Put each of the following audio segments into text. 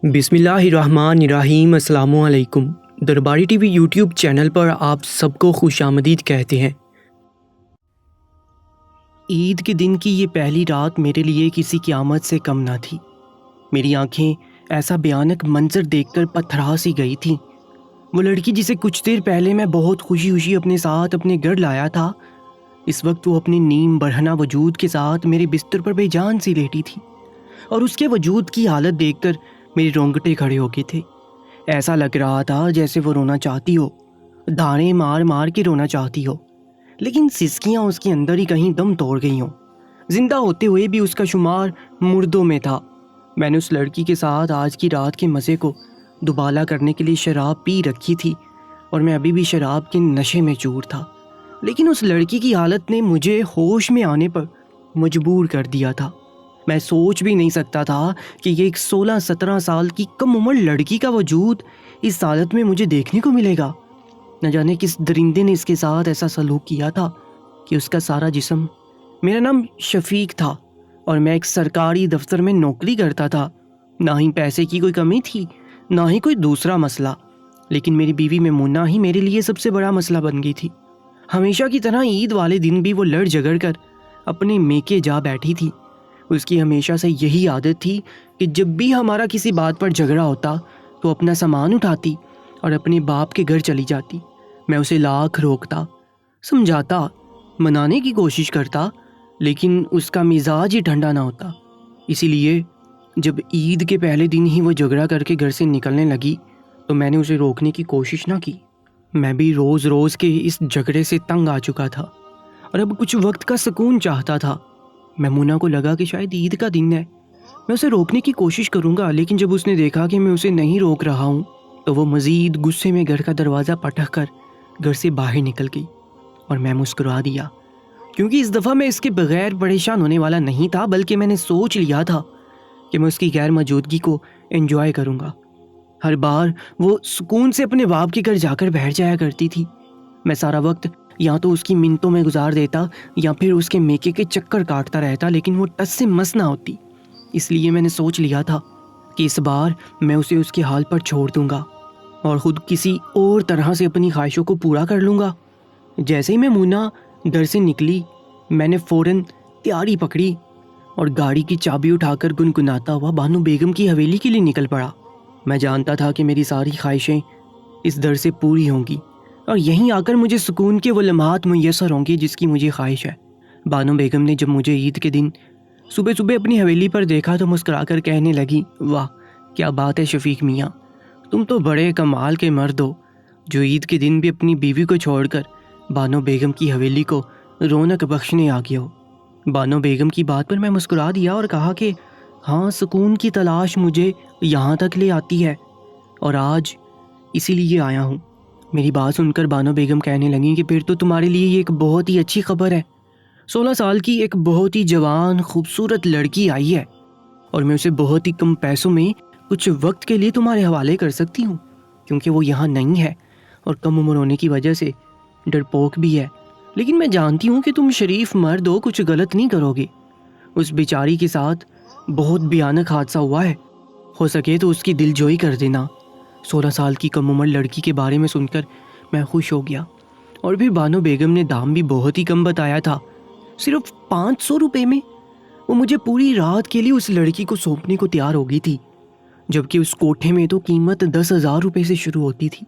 بسم اللہ الرحمن الرحیم۔ السلام علیکم۔ درباری ٹی وی یوٹیوب چینل پر آپ سب کو خوش آمدید کہتے ہیں۔ عید کے دن کی یہ پہلی رات میرے لیے کسی قیامت سے کم نہ تھی۔ میری آنکھیں ایسا بھیانک منظر دیکھ کر پتھرا سی گئی تھیں۔ وہ لڑکی جسے کچھ دیر پہلے میں بہت خوشی اپنے ساتھ اپنے گھر لایا تھا، اس وقت وہ اپنے نیم برہنہ وجود کے ساتھ میرے بستر پر بے جان سی لیٹی تھی، اور اس کے وجود کی حالت دیکھ کر میرے رونگٹے کھڑے ہو گئے تھے۔ ایسا لگ رہا تھا جیسے وہ رونا چاہتی ہو، دھاڑیں مار مار کے رونا چاہتی ہو، لیکن سسکیاں اس کے اندر ہی کہیں دم توڑ گئی ہوں۔ زندہ ہوتے ہوئے بھی اس کا شمار مردوں میں تھا۔ میں نے اس لڑکی کے ساتھ آج کی رات کے مزے کو دوبالا کرنے کے لیے شراب پی رکھی تھی، اور میں ابھی بھی شراب کے نشے میں چور تھا، لیکن اس لڑکی کی حالت نے مجھے ہوش میں آنے پر مجبور کر دیا تھا۔ میں سوچ بھی نہیں سکتا تھا کہ یہ ایک 16-17 سال کی کم عمر لڑکی کا وجود اس حالت میں مجھے دیکھنے کو ملے گا۔ نہ جانے کس درندے نے اس کے ساتھ ایسا سلوک کیا تھا کہ اس کا سارا جسم… میرا نام شفیق تھا اور میں ایک سرکاری دفتر میں نوکری کرتا تھا۔ نہ ہی پیسے کی کوئی کمی تھی، نہ ہی کوئی دوسرا مسئلہ، لیکن میری بیوی میمونہ ہی میرے لیے سب سے بڑا مسئلہ بن گئی تھی۔ ہمیشہ کی طرح عید والے دن بھی وہ لڑ جھگڑ کر اپنے میکے جا بیٹھی تھی۔ اس کی ہمیشہ سے یہی عادت تھی کہ جب بھی ہمارا کسی بات پر جھگڑا ہوتا تو اپنا سامان اٹھاتی اور اپنے باپ کے گھر چلی جاتی۔ میں اسے لاکھ روکتا، سمجھاتا، منانے کی کوشش کرتا، لیکن اس کا مزاج ہی ٹھنڈا نہ ہوتا۔ اسی لیے جب عید کے پہلے دن ہی وہ جھگڑا کر کے گھر سے نکلنے لگی تو میں نے اسے روکنے کی کوشش نہ کی۔ میں بھی روز روز کے اس جھگڑے سے تنگ آ چکا تھا اور اب کچھ وقت کا سکون چاہتا تھا۔ میمونہ کو لگا کہ شاید عید کا دن ہے، میں اسے روکنے کی کوشش کروں گا، لیکن جب اس نے دیکھا کہ میں اسے نہیں روک رہا ہوں تو وہ مزید غصے میں گھر کا دروازہ پٹک کر گھر سے باہر نکل گئی، اور میں مسکرا دیا، کیونکہ اس دفعہ میں اس کے بغیر پریشان ہونے والا نہیں تھا، بلکہ میں نے سوچ لیا تھا کہ میں اس کی غیر موجودگی کو انجوائے کروں گا۔ ہر بار وہ سکون سے اپنے باپ کے گھر جا کر بیٹھ جایا کرتی تھی۔ میں سارا وقت یا تو اس کی منتوں میں گزار دیتا یا پھر اس کے میکے کے چکر کاٹتا رہتا، لیکن وہ ٹس سے مس نہ ہوتی۔ اس لیے میں نے سوچ لیا تھا کہ اس بار میں اسے اس کے حال پر چھوڑ دوں گا اور خود کسی اور طرح سے اپنی خواہشوں کو پورا کر لوں گا۔ جیسے ہی میمونہ گھر سے نکلی، میں نے فوراً تیاری پکڑی اور گاڑی کی چابی اٹھا کر گنگناتا ہوا بانو بیگم کی حویلی کے لیے نکل پڑا۔ میں جانتا تھا کہ میری ساری خواہشیں اس در سے پوری ہوں گی اور یہیں آ کر مجھے سکون کے وہ لمحات میسر ہوں گے جس کی مجھے خواہش ہے۔ بانو بیگم نے جب مجھے عید کے دن صبح صبح اپنی حویلی پر دیکھا تو مسکرا کر کہنے لگی، واہ کیا بات ہے شفیق میاں، تم تو بڑے کمال کے مرد ہو، جو عید کے دن بھی اپنی بیوی کو چھوڑ کر بانو بیگم کی حویلی کو رونق بخشنے آ گئے ہو۔ بانو بیگم کی بات پر میں مسکرا دیا اور کہا کہ ہاں، سکون کی تلاش مجھے یہاں تک لے آتی ہے اور آج اسی لیے آیا ہوں۔ میری بات سن کر بانو بیگم کہنے لگیں کہ پھر تو تمہارے لیے یہ ایک بہت ہی اچھی خبر ہے۔ 16 سال کی ایک بہت ہی جوان خوبصورت لڑکی آئی ہے اور میں اسے بہت ہی کم پیسوں میں کچھ وقت کے لیے تمہارے حوالے کر سکتی ہوں، کیونکہ وہ یہاں نہیں ہے اور کم عمر ہونے کی وجہ سے ڈرپوک بھی ہے، لیکن میں جانتی ہوں کہ تم شریف مرد ہو، کچھ غلط نہیں کرو گے۔ اس بیچاری کے ساتھ بہت بھیانک حادثہ ہوا ہے، ہو سکے تو اس کی دل جوئی کر دینا۔ 16 سال کی کم عمر لڑکی کے بارے میں سن کر میں خوش ہو گیا، اور پھر بانو بیگم نے دام بھی بہت ہی کم بتایا تھا، صرف 500 روپے میں وہ مجھے پوری رات کے لیے اس لڑکی کو سونپنے کو تیار ہو گئی تھی، جبکہ اس کوٹھے میں تو قیمت 10,000 روپے سے شروع ہوتی تھی۔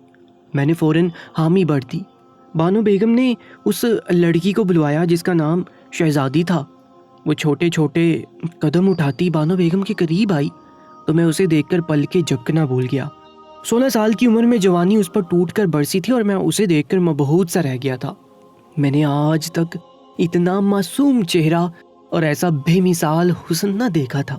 میں نے فوراً حامی بھر دی۔ بانو بیگم نے اس لڑکی کو بلوایا جس کا نام شہزادی تھا۔ وہ چھوٹے چھوٹے قدم اٹھاتی بانو بیگم کے قریب آئی تو میں اسے دیکھ کر پل کے جھپکنا بھول گیا۔ 16 سال کی عمر میں جوانی اس پر ٹوٹ کر برسی تھی اور میں اسے دیکھ کر مبہوت سا رہ گیا تھا۔ میں نے آج تک اتنا معصوم چہرہ اور ایسا بے مثال حسن نہ دیکھا تھا۔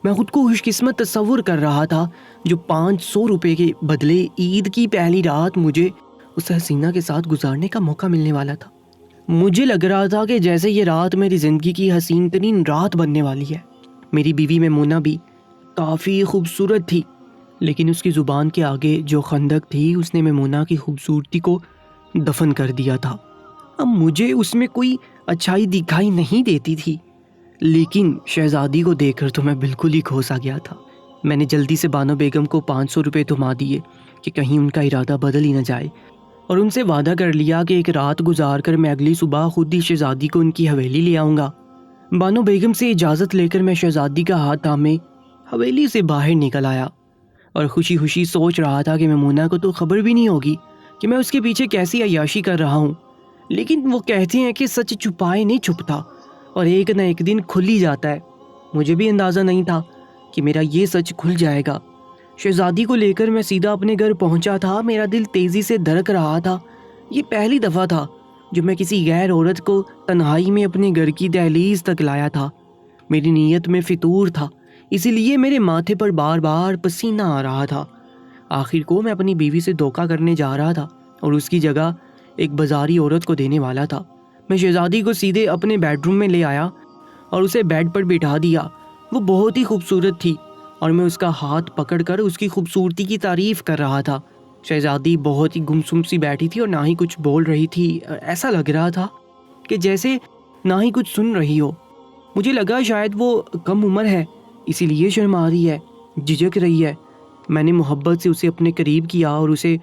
میں خود کو خوش قسمت تصور کر رہا تھا جو 500 روپے کے بدلے عید کی پہلی رات مجھے اس حسینہ کے ساتھ گزارنے کا موقع ملنے والا تھا۔ مجھے لگ رہا تھا کہ جیسے یہ رات میری زندگی کی حسین ترین رات بننے والی ہے۔ میری بیوی میمونہ بھی کافی خوبصورت تھی، لیکن اس کی زبان کے آگے جو خندق تھی اس نے میمونہ کی خوبصورتی کو دفن کر دیا تھا۔ اب مجھے اس میں کوئی اچھائی دکھائی نہیں دیتی تھی، لیکن شہزادی کو دیکھ کر تو میں بالکل ہی کھوسا گیا تھا۔ میں نے جلدی سے بانو بیگم کو 500 روپے تھما دیے کہ کہیں ان کا ارادہ بدل ہی نہ جائے، اور ان سے وعدہ کر لیا کہ ایک رات گزار کر میں اگلی صبح خود ہی شہزادی کو ان کی حویلی لے آؤں گا۔ بانو بیگم سے اجازت لے کر میں شہزادی کا ہاتھ تھامے حویلی سے باہر نکل آیا اور خوشی خوشی سوچ رہا تھا کہ میمونہ کو تو خبر بھی نہیں ہوگی کہ میں اس کے پیچھے کیسی عیاشی کر رہا ہوں، لیکن وہ کہتے ہیں کہ سچ چھپائے نہیں چھپتا اور ایک نہ ایک دن کھل ہی جاتا ہے۔ مجھے بھی اندازہ نہیں تھا کہ میرا یہ سچ کھل جائے گا۔ شہزادی کو لے کر میں سیدھا اپنے گھر پہنچا تھا۔ میرا دل تیزی سے دھڑک رہا تھا۔ یہ پہلی دفعہ تھا جو میں کسی غیر عورت کو تنہائی میں اپنے گھر کی دہلیز تک لایا تھا۔ میری نیت میں فطور تھا، اسی لیے میرے ماتھے پر بار بار پسینہ آ رہا تھا۔ آخر کو میں اپنی بیوی سے دھوکہ کرنے جا رہا تھا اور اس کی جگہ ایک بازاری عورت کو دینے والا تھا۔ میں شہزادی کو سیدھے اپنے بیڈ روم میں لے آیا اور اسے بیڈ پر بٹھا دیا۔ وہ بہت ہی خوبصورت تھی اور میں اس کا ہاتھ پکڑ کر اس کی خوبصورتی کی تعریف کر رہا تھا۔ شہزادی بہت ہی گمسم سی بیٹھی تھی اور نہ ہی کچھ بول رہی تھی۔ ایسا لگ رہا تھا کہ جیسے نہ ہی کچھ سن رہی ہو۔ مجھے لگا شاید وہ کم عمر ہے، اسی لیے شرما رہی ہے، جھجک رہی ہے۔ میں نے محبت سے اسے اپنے قریب کیا اور اسے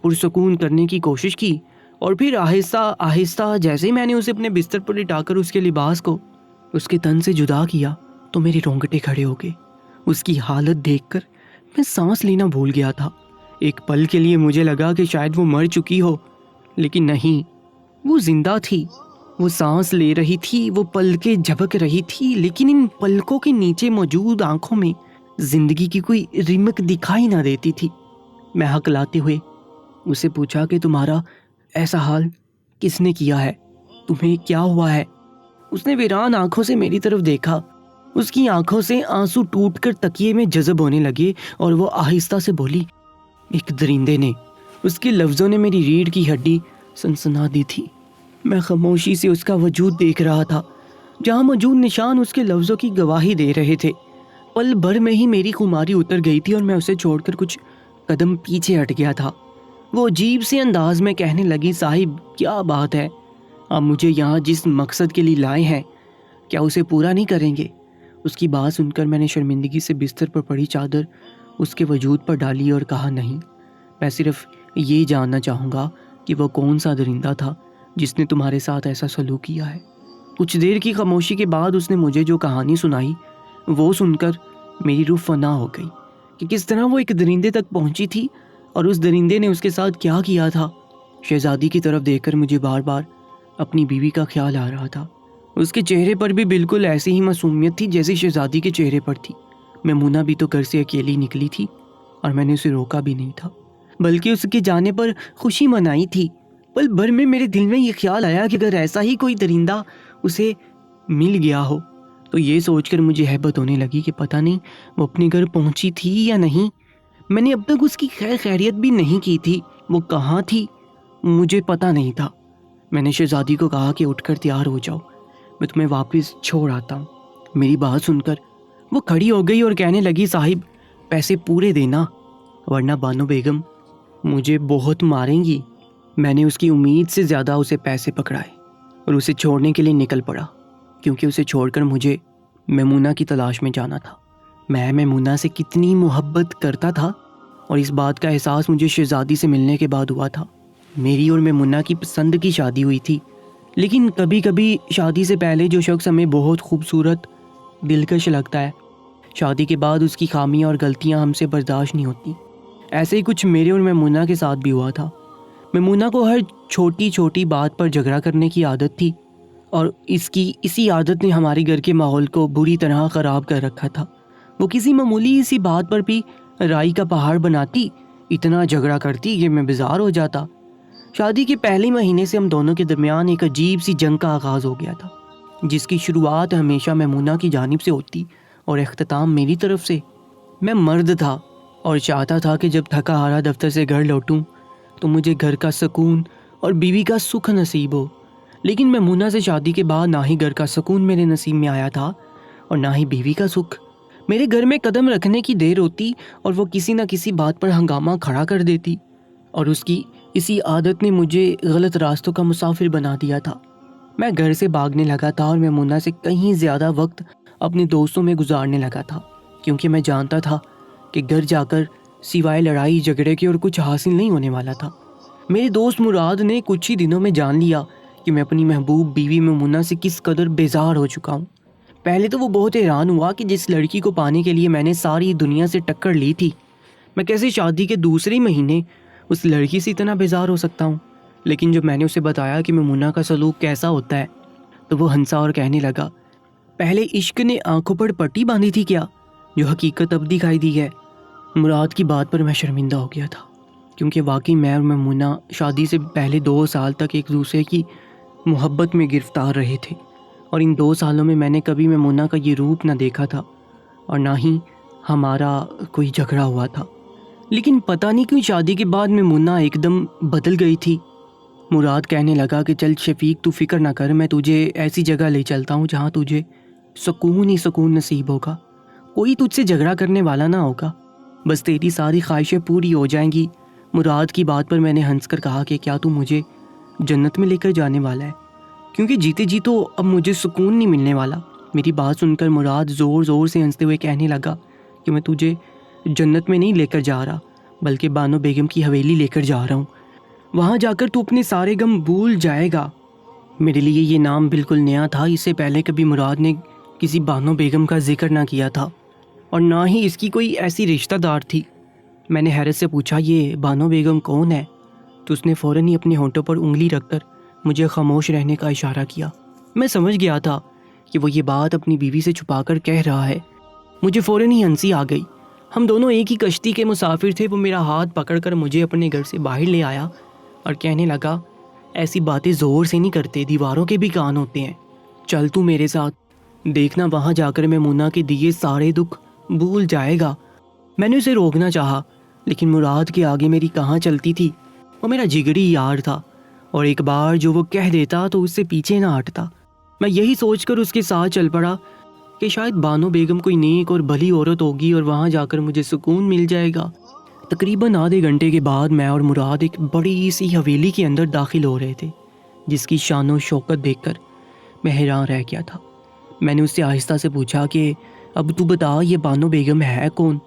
پرسکون کرنے کی کوشش کی، اور پھر آہستہ آہستہ جیسے میں نے اسے اپنے بستر پر لٹا کر اس کے لباس کو اس کے تن سے جدا کیا تو میرے رونگٹے کھڑے ہو گئے۔ اس کی حالت دیکھ کر میں سانس لینا بھول گیا تھا۔ ایک پل کے لیے مجھے لگا کہ شاید وہ مر چکی ہو، لیکن نہیں، وہ زندہ تھی۔ وہ سانس لے رہی تھی، وہ پلکیں جھپک رہی تھی، لیکن ان پلکوں کے نیچے موجود آنکھوں میں زندگی کی کوئی رمق دکھائی نہ دیتی تھی۔ میں ہکلاتے ہوئے اسے پوچھا کہ تمہارا ایسا حال کس نے کیا ہے؟ تمہیں کیا ہوا ہے؟ اس نے ویران آنکھوں سے میری طرف دیکھا۔ اس کی آنکھوں سے آنسو ٹوٹ کر تکیے میں جذب ہونے لگے اور وہ آہستہ سے بولی، ایک درندے نے۔ اس کے لفظوں نے میری ریڑھ کی ہڈی سنسنا دی تھی۔ میں خاموشی سے اس کا وجود دیکھ رہا تھا، جہاں موجود نشان اس کے لفظوں کی گواہی دے رہے تھے۔ پل بھر میں ہی میری خماری اتر گئی تھی اور میں اسے چھوڑ کر کچھ قدم پیچھے ہٹ گیا تھا۔ وہ عجیب سے انداز میں کہنے لگی، صاحب کیا بات ہے، آپ مجھے یہاں جس مقصد کے لیے لائے ہیں کیا اسے پورا نہیں کریں گے؟ اس کی بات سن کر میں نے شرمندگی سے بستر پر پڑی چادر اس کے وجود پر ڈالی اور کہا، نہیں، میں صرف یہ جاننا چاہوں گا کہ وہ کون سا درندہ تھا جس نے تمہارے ساتھ ایسا سلوک کیا ہے۔ کچھ دیر کی خاموشی کے بعد اس نے مجھے جو کہانی سنائی وہ سن کر میری روح فنا ہو گئی کہ کس طرح وہ ایک درندے تک پہنچی تھی اور اس درندے نے اس کے ساتھ کیا کیا تھا۔ شہزادی کی طرف دیکھ کر مجھے بار بار اپنی بیوی کا خیال آ رہا تھا۔ اس کے چہرے پر بھی بالکل ایسی ہی معصومیت تھی جیسی شہزادی کے چہرے پر تھی۔ میمونہ بھی تو گھر سے اکیلی نکلی تھی اور میں نے اسے روکا بھی نہیں تھا، بلکہ اس کے جانے پر خوشی منائی تھی۔ پل بھر میں میرے دل میں یہ خیال آیا کہ اگر ایسا ہی کوئی درندہ اسے مل گیا ہو تو یہ سوچ کر مجھے ہیبت ہونے لگی کہ پتہ نہیں وہ اپنے گھر پہنچی تھی یا نہیں۔ میں نے اب تک اس کی خیر خیریت بھی نہیں کی تھی۔ وہ کہاں تھی مجھے پتہ نہیں تھا۔ میں نے شہزادی کو کہا کہ اٹھ کر تیار ہو جاؤ، میں تمہیں واپس چھوڑ آتا ہوں۔ میری بات سن کر وہ کھڑی ہو گئی اور کہنے لگی، صاحب پیسے پورے دینا ورنہ بانو بیگم مجھے بہت ماریں گی۔ میں نے اس کی امید سے زیادہ اسے پیسے پکڑائے اور اسے چھوڑنے کے لیے نکل پڑا، کیونکہ اسے چھوڑ کر مجھے میمونہ کی تلاش میں جانا تھا۔ میں میمونہ سے کتنی محبت کرتا تھا اور اس بات کا احساس مجھے شہزادی سے ملنے کے بعد ہوا تھا۔ میری اور میمونہ کی پسند کی شادی ہوئی تھی، لیکن کبھی کبھی شادی سے پہلے جو شخص ہمیں بہت خوبصورت دلکش لگتا ہے، شادی کے بعد اس کی خامیاں اور غلطیاں ہم سے برداشت نہیں ہوتی۔ ایسے ہی کچھ میرے اور میمونہ کے ساتھ بھی ہوا تھا۔ میمونہ کو ہر چھوٹی چھوٹی بات پر جھگڑا کرنے کی عادت تھی اور اسی عادت نے ہمارے گھر کے ماحول کو بری طرح خراب کر رکھا تھا۔ وہ کسی معمولی سی بات پر بھی رائی کا پہاڑ بناتی، اتنا جھگڑا کرتی کہ میں بیزار ہو جاتا۔ شادی کے پہلے مہینے سے ہم دونوں کے درمیان ایک عجیب سی جنگ کا آغاز ہو گیا تھا، جس کی شروعات ہمیشہ میمونہ کی جانب سے ہوتی اور اختتام میری طرف سے۔ میں مرد تھا اور چاہتا تھا کہ جب تھکا ہارا دفتر سے گھر لوٹوں تو مجھے گھر کا سکون اور بیوی کا سکھ نصیب ہو، لیکن میمونہ سے شادی کے بعد نہ ہی گھر کا سکون میرے نصیب میں آیا تھا اور نہ ہی بیوی کا سکھ۔ میرے گھر میں قدم رکھنے کی دیر ہوتی اور وہ کسی نہ کسی بات پر ہنگامہ کھڑا کر دیتی، اور اس کی اسی عادت نے مجھے غلط راستوں کا مسافر بنا دیا تھا۔ میں گھر سے بھاگنے لگا تھا اور میمونہ سے کہیں زیادہ وقت اپنے دوستوں میں گزارنے لگا تھا، کیونکہ میں جانتا تھا کہ گھر جا کر سوائے لڑائی جھگڑے کے اور کچھ حاصل نہیں ہونے والا تھا۔ میرے دوست مراد نے کچھ ہی دنوں میں جان لیا کہ میں اپنی محبوب بیوی میمونہ سے کس قدر بیزار ہو چکا ہوں۔ پہلے تو وہ بہت حیران ہوا کہ جس لڑکی کو پانے کے لیے میں نے ساری دنیا سے ٹکر لی تھی، میں کیسے شادی کے دوسرے مہینے اس لڑکی سے اتنا بیزار ہو سکتا ہوں۔ لیکن جب میں نے اسے بتایا کہ میمونہ کا سلوک کیسا ہوتا ہے تو وہ ہنسا اور کہنے لگا، پہلے عشق نے آنکھوں پر پٹی باندھی تھی کیا، جو حقیقت اب دکھائی دی ہے۔ مراد کی بات پر میں شرمندہ ہو گیا تھا، کیونکہ واقعی میں اور میمونہ شادی سے پہلے 2 سال تک ایک دوسرے کی محبت میں گرفتار رہے تھے، اور ان 2 سالوں میں میں نے کبھی میمونہ کا یہ روپ نہ دیکھا تھا اور نہ ہی ہمارا کوئی جھگڑا ہوا تھا۔ لیکن پتہ نہیں کیوں شادی کے بعد میمونہ ایک دم بدل گئی تھی۔ مراد کہنے لگا کہ چل شفیق تو فکر نہ کر، میں تجھے ایسی جگہ لے چلتا ہوں جہاں تجھے سکون ہی سکون نصیب ہوگا، کوئی تجھ سے جھگڑا کرنے والا نہ ہوگا، بس تیری ساری خواہشیں پوری ہو جائیں گی۔ مراد کی بات پر میں نے ہنس کر کہا کہ کیا تو مجھے جنت میں لے کر جانے والا ہے، کیونکہ جیتے جی تو اب مجھے سکون نہیں ملنے والا۔ میری بات سن کر مراد زور زور سے ہنستے ہوئے کہنے لگا کہ میں تجھے جنت میں نہیں لے کر جا رہا، بلکہ بانو بیگم کی حویلی لے کر جا رہا ہوں، وہاں جا کر تو اپنے سارے غم بھول جائے گا۔ میرے لیے یہ نام بالکل نیا تھا، اس سے پہلے کبھی مراد نے کسی بانو بیگم کا ذکر نہ کیا تھا اور نہ ہی اس کی کوئی ایسی رشتہ دار تھی۔ میں نے حیرت سے پوچھا، یہ بانو بیگم کون ہے؟ تو اس نے فوراً ہی اپنے ہونٹوں پر انگلی رکھ کر مجھے خاموش رہنے کا اشارہ کیا۔ میں سمجھ گیا تھا کہ وہ یہ بات اپنی بیوی سے چھپا کر کہہ رہا ہے۔ مجھے فوراً ہی ہنسی آ گئی۔ ہم دونوں ایک ہی کشتی کے مسافر تھے۔ وہ میرا ہاتھ پکڑ کر مجھے اپنے گھر سے باہر لے آیا اور کہنے لگا، ایسی باتیں زور سے نہیں کرتے، دیواروں کے بھی کان ہوتے ہیں، چل تو میرے ساتھ، دیکھنا وہاں جا کر میمونہ کے دیے سارے دکھ بھول جائے گا۔ میں نے اسے روکنا چاہا، لیکن مراد کے آگے میری کہاں چلتی تھی۔ وہ میرا جگری یار تھا اور ایک بار جو وہ کہہ دیتا تو اس سے پیچھے نہ ہٹتا۔ میں یہی سوچ کر اس کے ساتھ چل پڑا کہ شاید بانو بیگم کوئی نیک اور بھلی عورت ہوگی اور وہاں جا کر مجھے سکون مل جائے گا۔ تقریباً آدھے گھنٹے کے بعد میں اور مراد ایک بڑی سی حویلی کے اندر داخل ہو رہے تھے، جس کی شان و شوکت دیکھ کر میں حیران رہ گیا تھا۔ میں نے اس سے آہستہ سے پوچھا کہ اب تو بتا، یہ بانو بیگم ہے کون؟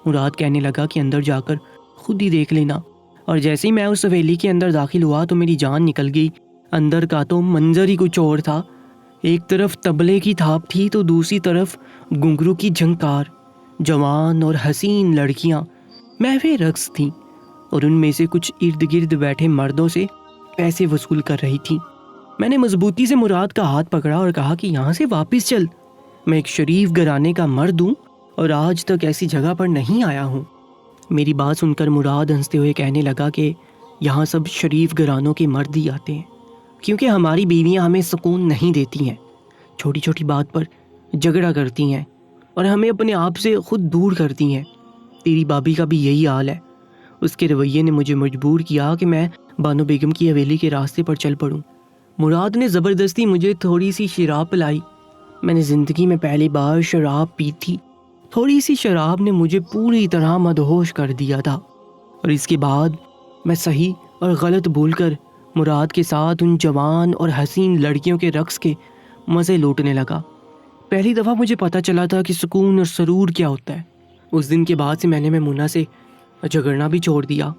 مراد کہنے لگا کہ اندر جا کر خود ہی دیکھ لینا۔ اور جیسے ہی میں اس حویلی کے اندر داخل ہوا تو میری جان نکل گئی۔ اندر کا تو منظر ہی کچھ اور تھا، ایک طرف طبلے کی تھاپ تھی تو دوسری طرف گھنگرو کی جھنکار، جوان اور حسین لڑکیاں محو رقص تھیں اور ان میں سے کچھ ارد گرد بیٹھے مردوں سے پیسے وصول کر رہی تھیں۔ میں نے مضبوطی سے مراد کا ہاتھ پکڑا اور کہا کہ یہاں سے واپس چل، میں ایک شریف گھرانے کا مرد ہوں اور آج تک ایسی جگہ پر نہیں آیا ہوں۔ میری بات سن کر مراد ہنستے ہوئے کہنے لگا کہ یہاں سب شریف گھرانوں کے مرد ہی آتے ہیں، کیونکہ ہماری بیویاں ہمیں سکون نہیں دیتی ہیں، چھوٹی چھوٹی بات پر جھگڑا کرتی ہیں اور ہمیں اپنے آپ سے خود دور کرتی ہیں۔ تیری بابی کا بھی یہی حال ہے۔ اس کے رویے نے مجھے مجبور کیا کہ میں بانو بیگم کی حویلی کے راستے پر چل پڑوں۔ مراد نے زبردستی مجھے تھوڑی سی شراب پلائی۔ میں نے زندگی میں پہلی بار شراب پی تھی۔ تھوڑی سی شراب نے مجھے پوری طرح مدہوش کر دیا تھا، اور اس کے بعد میں صحیح اور غلط بھول کر مراد کے ساتھ ان جوان اور حسین لڑکیوں کے رقص کے مزے لوٹنے لگا۔ پہلی دفعہ مجھے پتہ چلا تھا کہ سکون اور سرور کیا ہوتا ہے۔ اس دن کے بعد سے میں نے میمونہ سے جھگڑنا بھی چھوڑ دیا،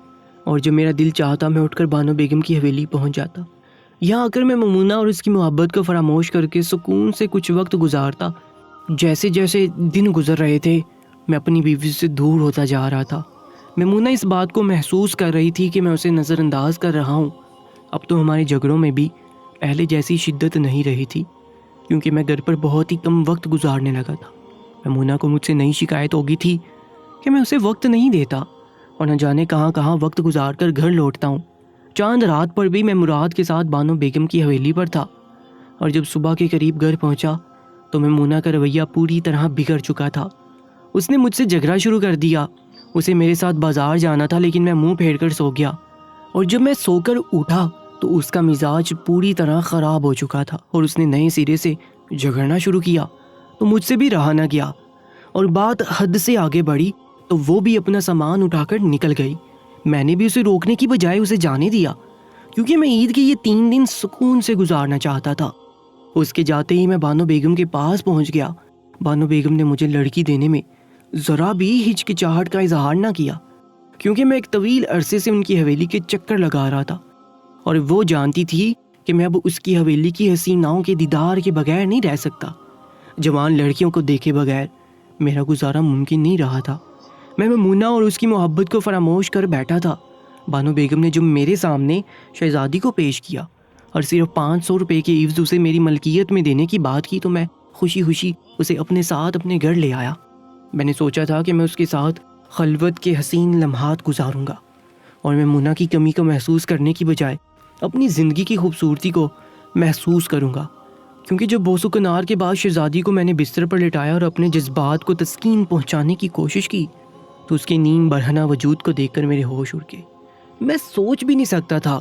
اور جب میرا دل چاہتا میں اٹھ کر بانو بیگم کی حویلی پہنچ جاتا۔ یہاں آ کر میں میمونہ اور اس کی محبت کو فراموش کر کے سکون سے کچھ وقت گزارتا۔ جیسے جیسے دن گزر رہے تھے میں اپنی بیوی سے دور ہوتا جا رہا تھا۔ میمونہ اس بات کو محسوس کر رہی تھی کہ میں اسے نظر انداز کر رہا ہوں۔ اب تو ہمارے جھگڑوں میں بھی پہلے جیسی شدت نہیں رہی تھی، کیونکہ میں گھر پر بہت ہی کم وقت گزارنے لگا تھا۔ میمونہ کو مجھ سے نئی شکایت ہو گئی تھی کہ میں اسے وقت نہیں دیتا اور نہ جانے کہاں کہاں وقت گزار کر گھر لوٹتا ہوں۔ چاند رات پر بھی میں مراد کے ساتھ بانو بیگم کی حویلی پر تھا، اور جب صبح کے قریب گھر پہنچا تو میمونہ کا رویہ پوری طرح بگڑ چکا تھا۔ اس نے مجھ سے جھگڑا شروع کر دیا۔ اسے میرے ساتھ بازار جانا تھا، لیکن میں منہ پھیر کر سو گیا، اور جب میں سو کر اٹھا تو اس کا مزاج پوری طرح خراب ہو چکا تھا اور اس نے نئے سرے سے جھگڑنا شروع کیا۔ تو مجھ سے بھی رہا نہ گیا اور بات حد سے آگے بڑھی تو وہ بھی اپنا سامان اٹھا کر نکل گئی۔ میں نے بھی اسے روکنے کی بجائے اسے جانے دیا، کیونکہ میں عید کے یہ 3 دن سکون سے گزارنا چاہتا تھا۔ اس کے جاتے ہی میں بانو بیگم کے پاس پہنچ گیا۔ بانو بیگم نے مجھے لڑکی دینے میں ذرا بھی ہچکچاہٹ کا اظہار نہ کیا، کیونکہ میں ایک طویل عرصے سے ان کی حویلی کے چکر لگا رہا تھا اور وہ جانتی تھی کہ میں اب اس کی حویلی کی حسیناؤں کے دیدار کے بغیر نہیں رہ سکتا۔ جوان لڑکیوں کو دیکھے بغیر میرا گزارا ممکن نہیں رہا تھا۔ میں میمونہ اور اس کی محبت کو فراموش کر بیٹھا تھا۔ بانو بیگم نے جو میرے سامنے شہزادی کو پیش کیا اور صرف 500 روپے کے عوض اسے میری ملکیت میں دینے کی بات کی، تو میں خوشی خوشی اسے اپنے ساتھ اپنے گھر لے آیا۔ میں نے سوچا تھا کہ میں اس کے ساتھ خلوت کے حسین لمحات گزاروں گا اور میمونہ کی کمی کو محسوس کرنے کی بجائے اپنی زندگی کی خوبصورتی کو محسوس کروں گا، کیونکہ جب بوسو کنار کے بعد شہزادی کو میں نے بستر پر لٹایا اور اپنے جذبات کو تسکین پہنچانے کی کوشش کی تو اس کے نیم برہنہ وجود کو دیکھ کر میرے ہوش اڑ گئے۔ میں سوچ بھی نہیں سکتا تھا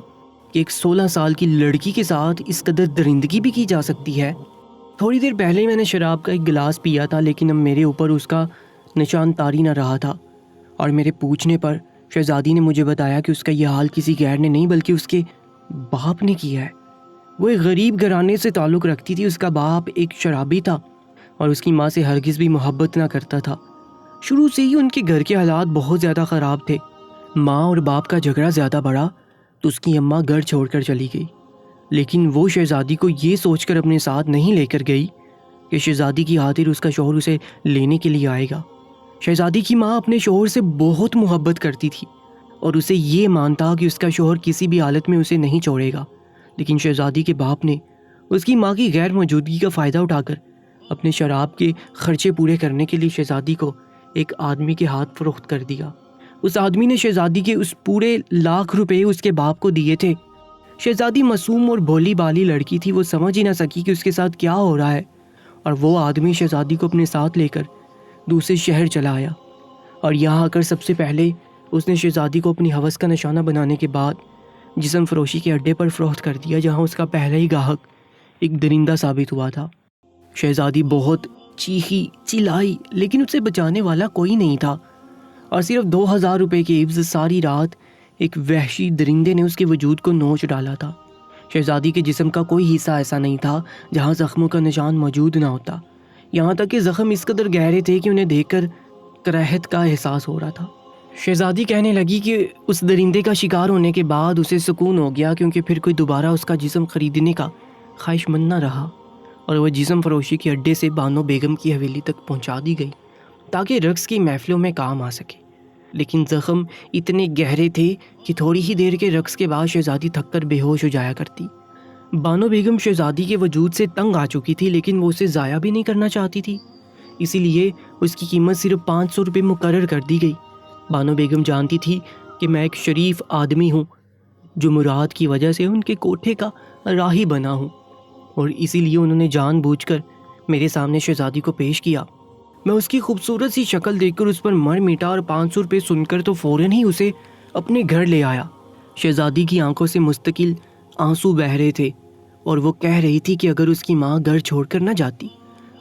کہ ایک 16 سال کی لڑکی کے ساتھ اس قدر درندگی بھی کی جا سکتی ہے۔ تھوڑی دیر پہلے میں نے شراب کا ایک گلاس پیا تھا، لیکن اب میرے اوپر اس کا نشان طاری نہ رہا تھا، اور میرے پوچھنے پر شہزادی نے مجھے بتایا کہ اس کا یہ حال کسی غیر نے نہیں بلکہ اس کے باپ نے کیا ہے۔ وہ ایک غریب گھرانے سے تعلق رکھتی تھی۔ اس کا باپ ایک شرابی تھا اور اس کی ماں سے ہرگز بھی محبت نہ کرتا تھا۔ شروع سے ہی ان کے گھر کے حالات بہت زیادہ خراب تھے۔ ماں اور باپ کا جھگڑا زیادہ بڑھا تو اس کی اماں گھر چھوڑ کر چلی گئی، لیکن وہ شہزادی کو یہ سوچ کر اپنے ساتھ نہیں لے کر گئی کہ شہزادی کی خاطر اس کا شوہر اسے لینے کے لیے آئے گا۔ شہزادی کی ماں اپنے شوہر سے بہت محبت کرتی تھی اور اسے یہ مانتا کہ اس کا شوہر کسی بھی حالت میں اسے نہیں چھوڑے گا، لیکن شہزادی کے باپ نے اس کی ماں کی غیر موجودگی کا فائدہ اٹھا کر اپنے شراب کے خرچے پورے کرنے کے لیے شہزادی کو ایک آدمی کے ہاتھ فروخت کر دیا۔ اس آدمی نے شہزادی کے اس پورے 1,00,000 روپے اس کے باپ کو دیے تھے۔ شہزادی معصوم اور بھولی بالی لڑکی تھی، وہ سمجھ ہی نہ سکی کہ اس کے ساتھ کیا ہو رہا ہے، اور وہ آدمی شہزادی کو اپنے ساتھ لے کر دوسرے شہر چلا آیا، اور یہاں آ کر سب سے پہلے اس نے شہزادی کو اپنی ہوس کا نشانہ بنانے کے بعد جسم فروشی کے اڈے پر فروخت کر دیا، جہاں اس کا پہلا ہی گاہک ایک درندہ ثابت ہوا تھا۔ شہزادی بہت چیخی چلائی، لیکن اسے بچانے والا کوئی نہیں تھا، اور صرف 2,000 روپے کے عوض ساری رات ایک وحشی درندے نے اس کے وجود کو نوچ ڈالا تھا۔ شہزادی کے جسم کا کوئی حصہ ایسا نہیں تھا جہاں زخموں کا نشان موجود نہ ہوتا، یہاں تک کہ زخم اس قدر گہرے تھے کہ انہیں دیکھ کر کراہت کا احساس ہو رہا تھا۔ شہزادی کہنے لگی کہ اس درندے کا شکار ہونے کے بعد اسے سکون ہو گیا، کیونکہ پھر کوئی دوبارہ اس کا جسم خریدنے کا خواہش مند نہ رہا، اور وہ جسم فروشی کے اڈے سے بانو بیگم کی حویلی تک پہنچا دی گئی تاکہ رقص کی محفلوں میں کام آ سکے۔ لیکن زخم اتنے گہرے تھے کہ تھوڑی ہی دیر کے رقص کے بعد شہزادی تھک کر بے ہوش ہو جایا کرتی۔ بانو بیگم شہزادی کے وجود سے تنگ آ چکی تھی، لیکن وہ اسے ضائع بھی نہیں کرنا چاہتی تھی، اسی لیے اس کی قیمت صرف 500 روپے مقرر کر دی گئی۔ بانو بیگم جانتی تھی کہ میں ایک شریف آدمی ہوں جو مراد کی وجہ سے ان کے کوٹھے کا راہی بنا ہوں، اور اسی لیے انہوں نے جان بوجھ کر میرے سامنے شہزادی کو پیش کیا۔ میں اس کی خوبصورت سی شکل دیکھ کر اس پر مر میٹا، اور 500 روپے سن کر تو فوراً ہی اسے اپنے گھر لے آیا۔ شہزادی کی آنکھوں سے مستقل آنسو بہہ رہے تھے، اور وہ کہہ رہی تھی کہ اگر اس کی ماں گھر چھوڑ کر نہ جاتی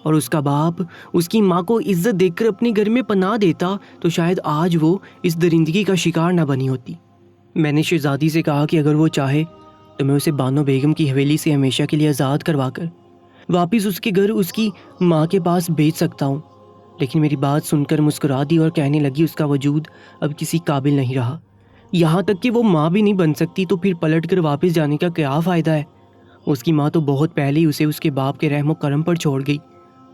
اور اس کا باپ اس کی ماں کو عزت دے کر اپنے گھر میں پناہ دیتا تو شاید آج وہ اس درندگی کا شکار نہ بنی ہوتی۔ میں نے شہزادی سے کہا کہ اگر وہ چاہے تو میں اسے بانو بیگم کی حویلی سے ہمیشہ کے لیے آزاد کروا کر واپس اس کے گھر اس کی ماں کے پاس بھیج سکتا ہوں، لیکن میری بات سن کر مسکرا دی اور کہنے لگی اس کا وجود اب کسی قابل نہیں رہا، یہاں تک کہ وہ ماں بھی نہیں بن سکتی، تو پھر پلٹ کر واپس جانے کا کیا فائدہ ہے؟ اس کی ماں تو بہت پہلے ہی اسے اس کے باپ کے رحم و کرم پر چھوڑ گئی،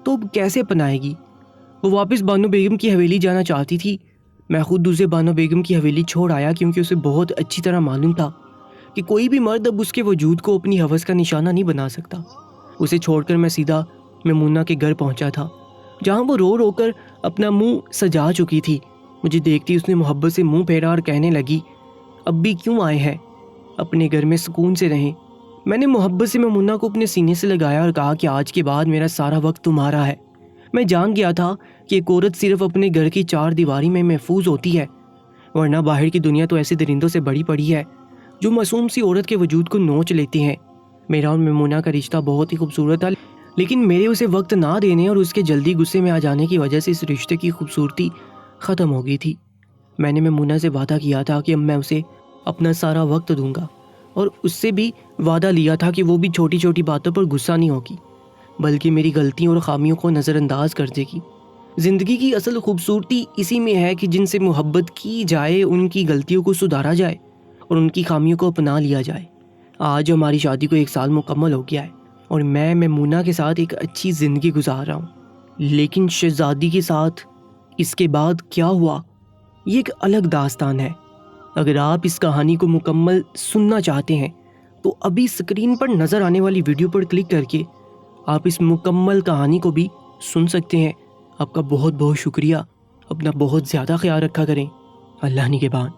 تو اب کیسے پنائے گی؟ وہ واپس بانو بیگم کی حویلی جانا چاہتی تھی۔ میں خود اسے بانو بیگم کی حویلی چھوڑ آیا، کیونکہ اسے بہت اچھی طرح معلوم تھا کہ کوئی بھی مرد اب اس کے وجود کو اپنی ہوس کا نشانہ نہیں بنا سکتا۔ اسے چھوڑ کر میں سیدھا میمونہ کے گھر پہنچا تھا، جہاں وہ رو رو کر اپنا منہ سجا چکی تھی۔ مجھے دیکھتی اس نے محبت سے منہ پھیرا اور کہنے لگی، اب بھی کیوں آئے ہیں؟ اپنے گھر میں سکون سے رہیں۔ میں نے محبت سے میمونہ کو اپنے سینے سے لگایا اور کہا کہ آج کے بعد میرا سارا وقت تمہارا ہے۔ میں جان گیا تھا کہ ایک عورت صرف اپنے گھر کی 4 دیواری میں محفوظ ہوتی ہے، ورنہ باہر کی دنیا تو ایسے درندوں سے بڑی پڑی ہے جو معصوم سی عورت کے وجود کو نوچ لیتے ہیں۔ میرا اور میمونہ کا رشتہ بہت ہی خوبصورت تھا، لیکن میرے اسے وقت نہ دینے اور اس کے جلدی غصے میں آ جانے کی وجہ سے اس رشتے کی خوبصورتی ختم ہو گئی تھی۔ میں نے میمونہ سے وعدہ کیا تھا کہ اب میں اسے اپنا سارا وقت دوں گا، اور اس سے بھی وعدہ لیا تھا کہ وہ بھی چھوٹی چھوٹی باتوں پر غصہ نہیں ہوگی، بلکہ میری غلطیوں اور خامیوں کو نظر انداز کر دے گی۔ زندگی کی اصل خوبصورتی اسی میں ہے کہ جن سے محبت کی جائے ان کی غلطیوں کو سدھارا جائے اور ان کی خامیوں کو اپنا لیا جائے۔ آج ہماری شادی کو 1 سال مکمل ہو گیا ہے اور میں میمونہ کے ساتھ ایک اچھی زندگی گزار رہا ہوں، لیکن شہزادی کے ساتھ اس کے بعد کیا ہوا یہ ایک الگ داستان ہے۔ اگر آپ اس کہانی کو مکمل سننا چاہتے ہیں تو ابھی اسکرین پر نظر آنے والی ویڈیو پر کلک کر کے آپ اس مکمل کہانی کو بھی سن سکتے ہیں۔ آپ کا بہت بہت شکریہ، اپنا بہت زیادہ خیال رکھا کریں۔ اللہ نگہبان۔